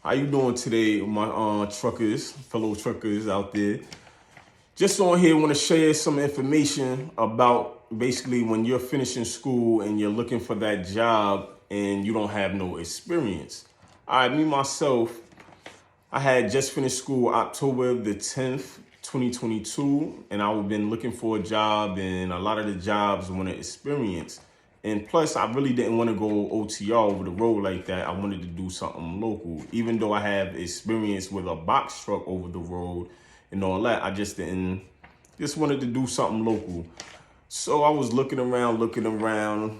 How you doing today, my truckers, fellow truckers out there? Just on here, want to share some information about basically when you're finishing school and you're looking for that job and you don't have no experience. All right, me myself, I had just finished school October the 10th, 2022, and I've been looking for a job, and a lot of the jobs wanted experience. And plus, I really didn't want to go OTR over the road like that. I wanted to do something local. Even though I have experience with a box truck over the road and all that, I just wanted to do something local. So I was looking around,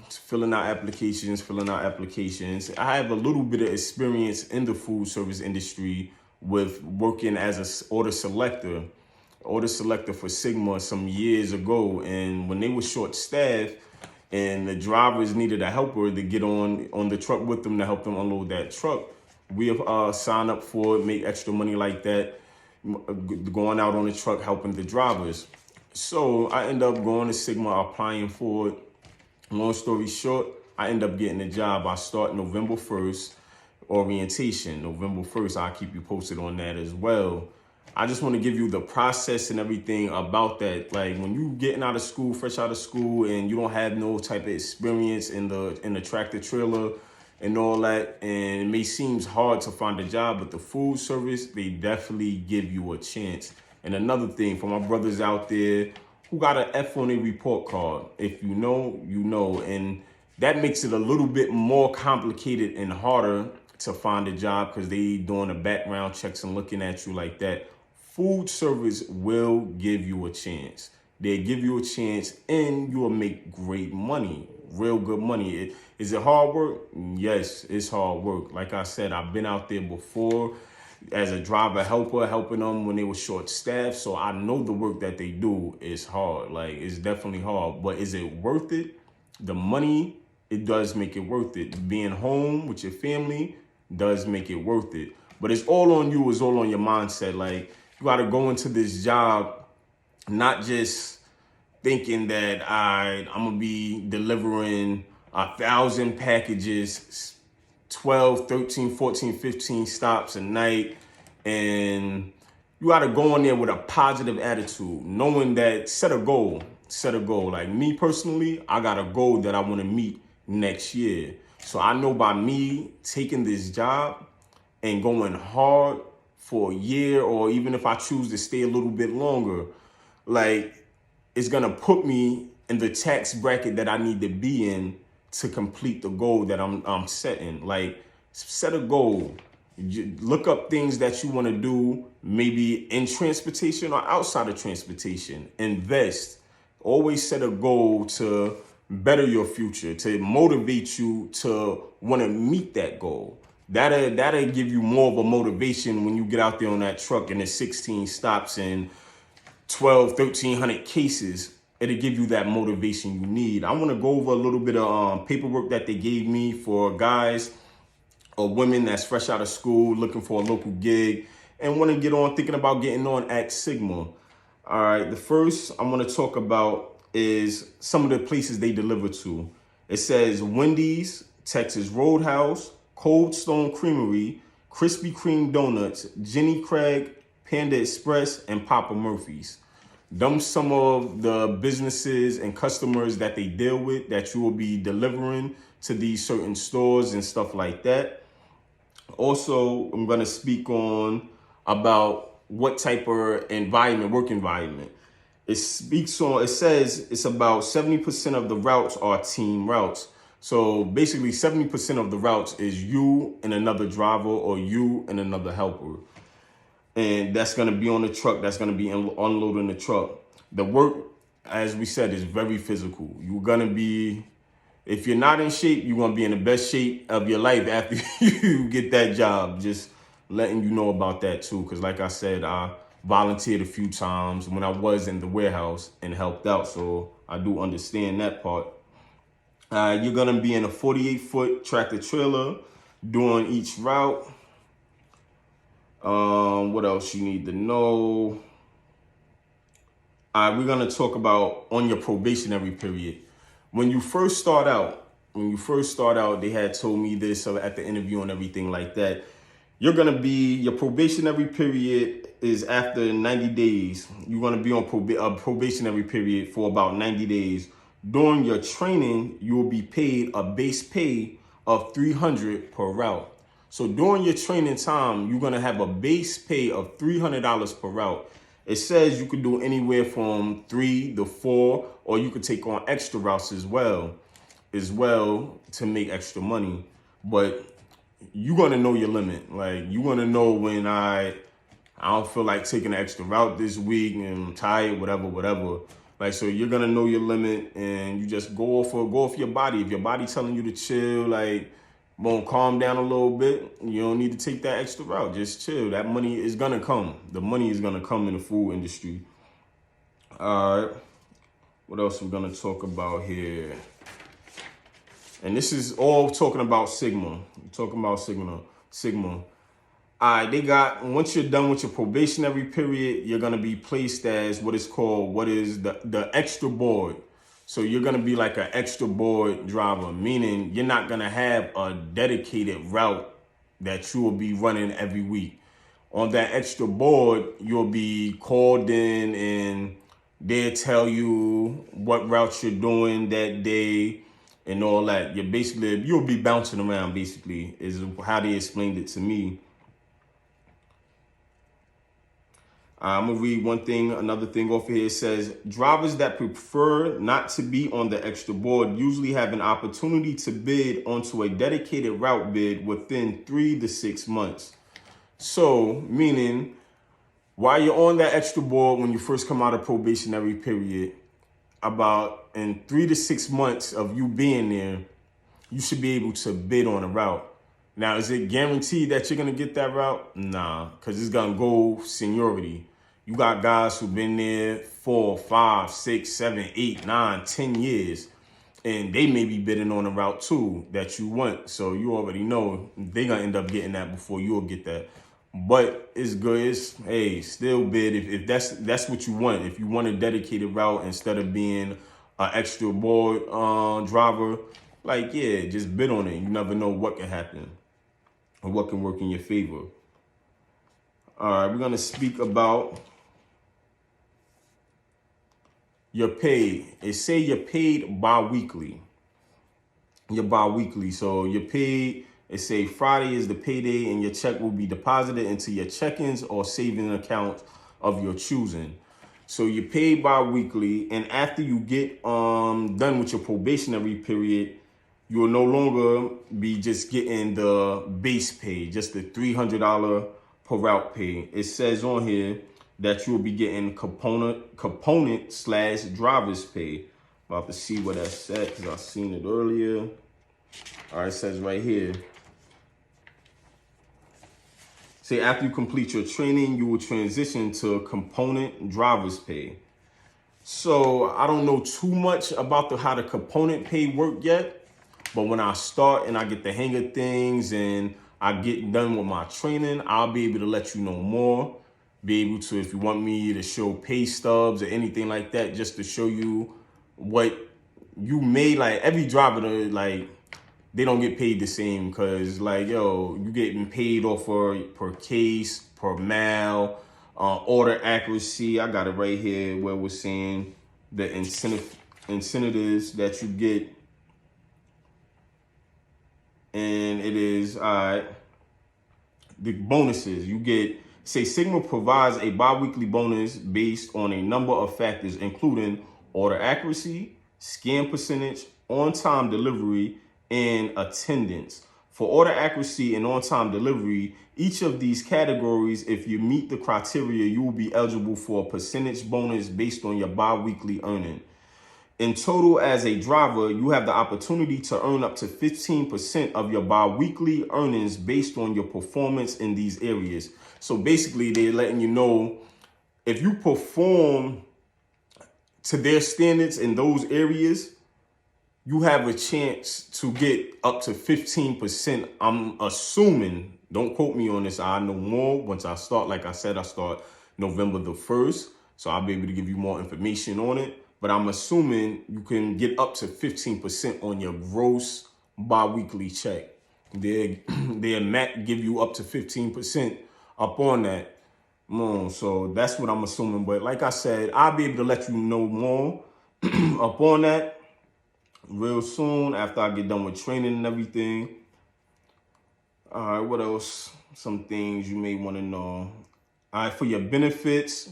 filling out applications. I have a little bit of experience in the food service industry with working as an order selector for Sygma some years ago. And when they were short staffed and the drivers needed a helper to get on the truck with them to help them unload that truck, we have signed up for it, make extra money like that, going out on the truck, helping the drivers. So I end up going to Sygma, applying for it. Long story short, I end up getting the job. I start November 1st, orientation. November 1st, I'll keep you posted on that as well. I just want to give you the process and everything about that. Like when you getting out of school, fresh out of school, and you don't have no type of experience in the tractor trailer and all that, and it may seem hard to find a job, but the food service, they definitely give you a chance. And another thing, for my brothers out there who got an F on a report card, if you know, you know, and that makes it a little bit more complicated and harder to find a job because they doing the background checks and looking at you like that. Food service will give you a chance. They give you a chance and you will make great money, real good money. Is it hard work? Yes, it's hard work. Like I said, I've been out there before as a driver helper, helping them when they were short staffed. So I know the work that they do is hard. Like it's definitely hard, but is it worth it? The money, it does make it worth it. Being home with your family does make it worth it. But it's all on you, it's all on your mindset. Like you gotta go into this job not just thinking that I'm gonna be delivering 1,000 packages, 12, 13, 14, 15 stops a night. And you got to go in there with a positive attitude, knowing that set a goal. Like me personally, I got a goal that I want to meet next year. So I know by me taking this job and going hard for a year, or even if I choose to stay a little bit longer, like it's going to put me in the tax bracket that I need to be in to complete the goal that I'm setting. Like set a goal. Look up things that you want to do, maybe in transportation or outside of transportation. Invest. Always set a goal to better your future, to motivate you to want to meet that goal. That'll give you more of a motivation when you get out there on that truck and the 16 stops and 1,300 cases. It'll give you that motivation you need. I want to go over a little bit of paperwork that they gave me for guys or women that's fresh out of school, looking for a local gig, and want to get on, thinking about getting on at Sygma. All right, the first I'm going to talk about is some of the places they deliver to. It says Wendy's, Texas Roadhouse, Cold Stone Creamery, Krispy Kreme Donuts, Jenny Craig, Panda Express, and Papa Murphy's. Them some of the businesses and customers that they deal with that you will be delivering to these certain stores and stuff like that. Also, I'm going to speak on about what type of environment, work environment. It says it's about 70% of the routes are team routes. So basically 70% of the routes is you and another driver or you and another helper. And that's going to be on the truck. That's going to be unloading the truck. The work, as we said, is very physical. You're going to be, if you're not in shape, you're going to be in the best shape of your life after you get that job. Just letting you know about that too. Because like I said, I volunteered a few times when I was in the warehouse and helped out. So I do understand that part. You're going to be in a 48-foot tractor trailer doing each route. What else you need to know? We're going to talk about on your probationary period. When you first start out, they had told me this at the interview and everything like that. You're going to be, your probationary period is after 90 days. You're going to be on a probationary period for about 90 days. During your training, you will be paid a base pay of $300 per route. So during your training time, you're going to have a base pay of $300 per route. It says you could do anywhere from 3 to 4, or you could take on extra routes as well to make extra money. But you're gonna know your limit. Like, you're gonna know when I don't feel like taking an extra route this week and I'm tired, whatever. Like, so you're gonna know your limit, and you just go off your body. If your body telling you to chill, like, calm down a little bit, you don't need to take that extra route. Just chill. That money is gonna come. The money is gonna come in the food industry. All right. What else we're gonna talk about here? And this is all talking about Sygma. We're talking about Sygma. All right, once you're done with your probationary period, you're gonna be placed as what is the extra board. So you're gonna be like an extra board driver, meaning you're not gonna have a dedicated route that you will be running every week. On that extra board, you'll be called in and they'll tell you what routes you're doing that day and all that. You'll be bouncing around, basically, is how they explained it to me. I'm gonna read another thing off of here. It says, drivers that prefer not to be on the extra board usually have an opportunity to bid onto a dedicated route bid within 3 to 6 months. So, meaning, while you're on that extra board, when you first come out of probationary period, about in 3 to 6 months of you being there, you should be able to bid on a route. Now, is it guaranteed that you're going to get that route? Nah, because it's going to go seniority. You got guys who've been there 4, 5, 6, 7, 8, 9, 10 years, and they may be bidding on a route too that you want. So you already know they're going to end up getting that before you'll get that. But it's good. Still bid if that's what you want. If you want a dedicated route instead of being an extra board driver, just bid on it. You never know what can happen or what can work in your favor. All right, we're gonna speak about your pay. It say you're paid bi-weekly. You're bi-weekly, so you're paid. It say Friday is the payday, and your check will be deposited into your check-ins or saving account of your choosing. So you're paid bi-weekly, and after you get done with your probationary period, you will no longer be just getting the base pay, just the $300 per route pay. It says on here that you will be getting component/driver's pay. About to see what that said because I've seen it earlier. All right, it says right here. Say after you complete your training, you will transition to component driver's pay. So I don't know too much about how the component pay work yet, but when I start and I get the hang of things and I get done with my training, I'll be able to let you know more. Be able to, if you want me to show pay stubs or anything like that, just to show you what you made. Like every driver, they don't get paid the same because, you getting paid off per case, per mile, order accuracy. I got it right here where we're saying the incentives that you get. And it is, the bonuses you get. Say Sygma provides a bi-weekly bonus based on a number of factors, including order accuracy, scan percentage, on-time delivery, and attendance. For order accuracy and on-time delivery, each of these categories, if you meet the criteria, you will be eligible for a percentage bonus based on your bi-weekly earning. In total, as a driver, you have the opportunity to earn up to 15% of your bi-weekly earnings based on your performance in these areas. So basically, they're letting you know if you perform to their standards in those areas, you have a chance to get up to 15%. I'm assuming, don't quote me on this, I know more once I start. Like I said, I start November the 1st, so I'll be able to give you more information on it. But I'm assuming you can get up to 15% on your gross bi-weekly check. they give you up to 15% up on that. So that's what I'm assuming. But like I said, I'll be able to let you know more up on that real soon after I get done with training and everything. All right, what else? Some things you may want to know. All right, for your benefits,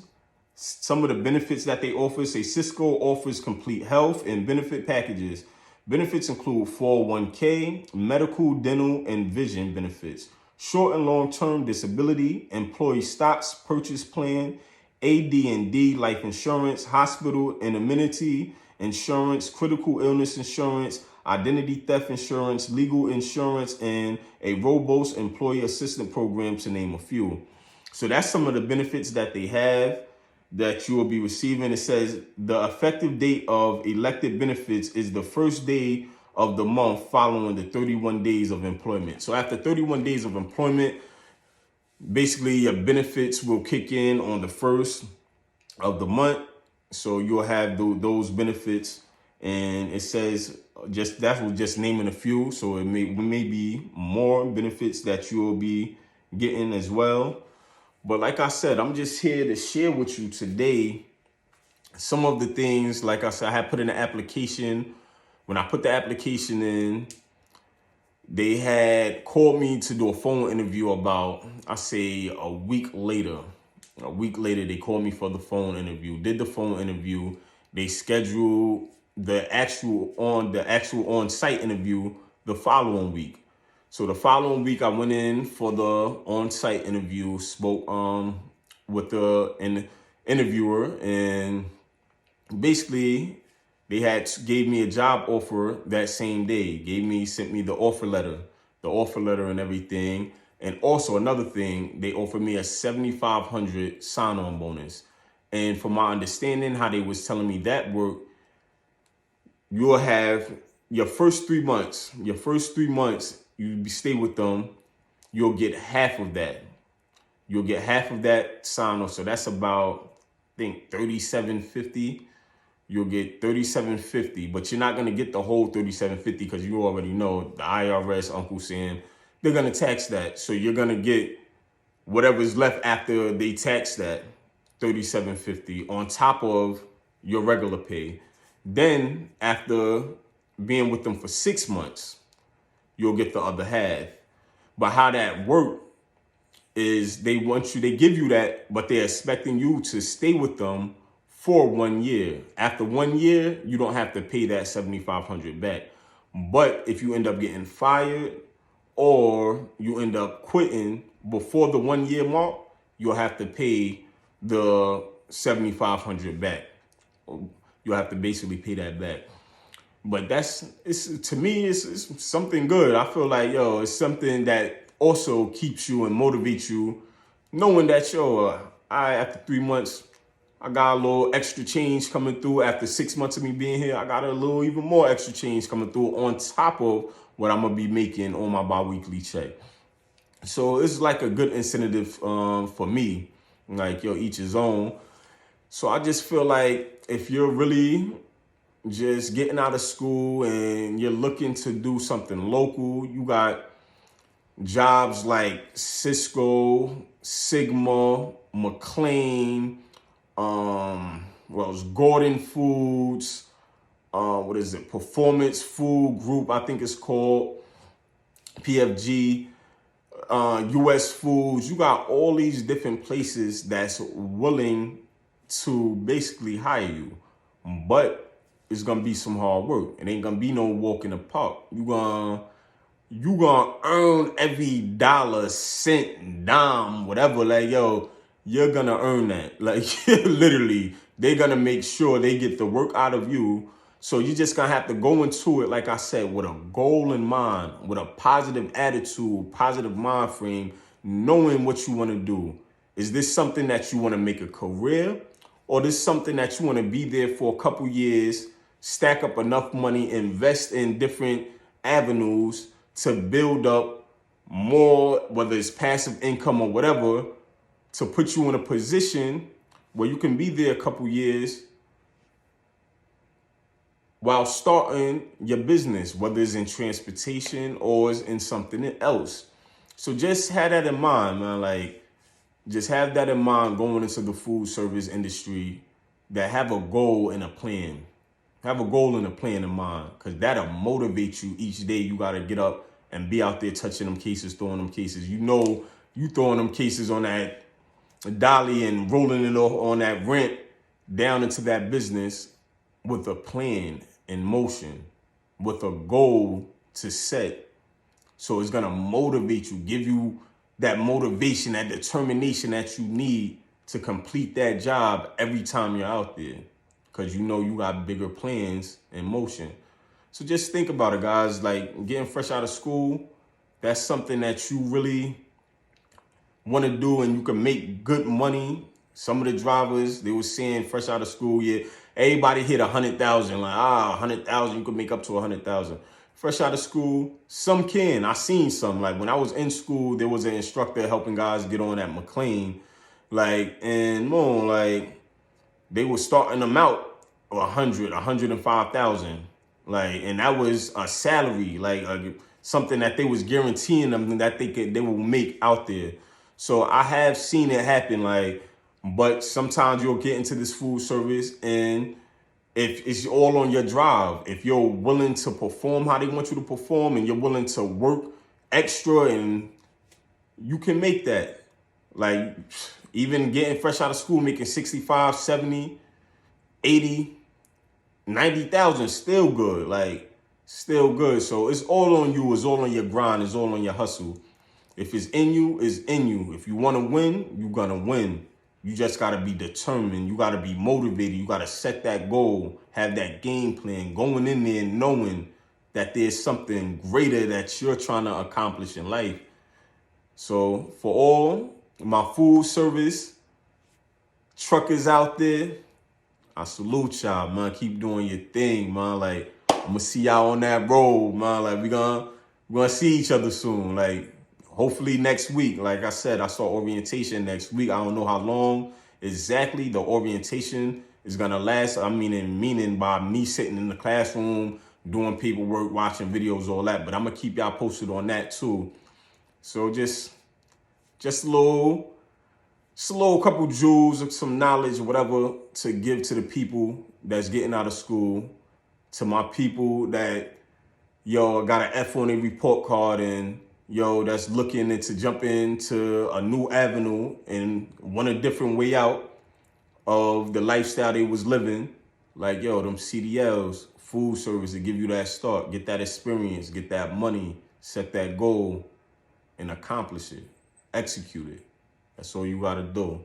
some of the benefits that they offer, say Sysco offers complete health and benefit packages. Benefits include 401k, medical, dental, and vision benefits, short and long-term disability, employee stocks purchase plan, AD&D life insurance, hospital and amenity insurance, critical illness insurance, identity theft insurance, legal insurance, and a robust employee assistance program, to name a few. So that's some of the benefits that they have that you will be receiving. It says the effective date of elected benefits is the first day of the month following the 31 days of employment. So after 31 days of employment, basically your benefits will kick in on the first of the month. So you'll have those benefits, and it says that was just naming a few. So it may be more benefits that you'll be getting as well. But like I said, I'm just here to share with you today some of the things. Like I said, I had put in an application. When I put the application in, they had called me to do a phone interview about, I say, a week later. A week later, they called me for the phone interview. Did the phone interview. They scheduled the actual on-site interview the following week. So the following week, I went in for the on-site interview, spoke with the interviewer, and basically they gave me a job offer that same day. Sent me the offer letter and everything. And also another thing, they offered me a $7,500 sign-on bonus. And from my understanding, how they was telling me that worked, you'll have your first 3 months, you stay with them, you'll get half of that. You'll get half of that sign-on. So that's about, I think, $3,750. You'll get $3,750, but you're not going to get the whole $3,750 because you already know the IRS, Uncle Sam, they're going to tax that. So you're going to get whatever's left after they tax that, $3,750, on top of your regular pay. Then after being with them for 6 months, you'll get the other half. But how that works is they give you that, but they're expecting you to stay with them for 1 year. After 1 year, you don't have to pay that $7,500 back. But if you end up getting fired or you end up quitting before the 1 year mark, you'll have to pay the $7,500 back. You'll have to basically pay that back. But to me, it's something good. I feel like, it's something that also keeps you and motivates you, knowing that, after 3 months, I got a little extra change coming through. After 6 months of me being here, I got a little even more extra change coming through on top of what I'm going to be making on my bi-weekly check. So it's like a good incentive for me. Like, each his own. So I just feel like if you're really just getting out of school and you're looking to do something local, you got jobs like Sysco, Sygma, Mcclane, Gordon Foods, Performance Food Group, I think it's called, PFG, US Foods. You got all these different places that's willing to basically hire you, but it's gonna be some hard work. It ain't gonna be no walk in the park. You gonna earn every dollar, cent, dime, whatever. Like, you're gonna earn that. Like, literally, they're gonna make sure they get the work out of you. So you just gonna have to go into it, like I said, with a goal in mind, with a positive attitude, positive mind frame, knowing what you want to do. Is this something that you want to make a career, or this something that you want to be there for a couple years, stack up enough money, invest in different avenues to build up more, whether it's passive income or whatever, to put you in a position where you can be there a couple years while starting your business, whether it's in transportation or it's in something else. So just have that in mind, man. Like, just have that in mind going into the food service industry, that have a goal and a plan. Have a goal and a plan in mind, because that'll motivate you each day. You got to get up and be out there touching them cases, throwing them cases. You know, you throwing them cases on that dolly and rolling it off on that rent down into that business with a plan in motion, with a goal to set. So it's going to motivate you, give you that motivation, that determination that you need to complete that job every time you're out there, because you know you got bigger plans in motion. So just think about it, guys. Like, getting fresh out of school, that's something that you really want to do, and you can make good money. Some of the drivers, they were saying fresh out of school, yeah, everybody hit 100,000. Like, 100,000, you could make up to 100,000. Fresh out of school, some can. I seen some. Like, when I was in school, there was an instructor helping guys get on at Mcclane. Like, and more, like, they were starting them out 100, 105,000. Like, and that was a salary, like something that they was guaranteeing them that they will make out there. So I have seen it happen, like, but sometimes you'll get into this food service, and if it's all on your drive, if you're willing to perform how they want you to perform, and you're willing to work extra, and you can make that. Like, even getting fresh out of school, making 65, 70, 80, 90,000, still good. Like, still good. So it's all on you. It's all on your grind. It's all on your hustle. If it's in you, it's in you. If you want to win, you're going to win. You just got to be determined. You got to be motivated. You got to set that goal, have that game plan, going in there knowing that there's something greater that you're trying to accomplish in life. So for all my food service truckers out there, I salute y'all, man. Keep doing your thing, man. Like, I'm going to see y'all on that road, man. Like, we're gonna see each other soon. Like, hopefully next week. Like I said, I saw orientation next week. I don't know how long exactly the orientation is going to last. I meaning by me sitting in the classroom, doing paperwork, watching videos, all that. But I'm going to keep y'all posted on that too. So just a little couple jewels, some knowledge, whatever, to give to the people that's getting out of school, to my people that, got an F on their report card, and, that's looking to jump into a new avenue and want a different way out of the lifestyle they was living. Like, them CDLs, food service, to give you that start, get that experience, get that money, set that goal, and accomplish it, execute it. That's all you got to do.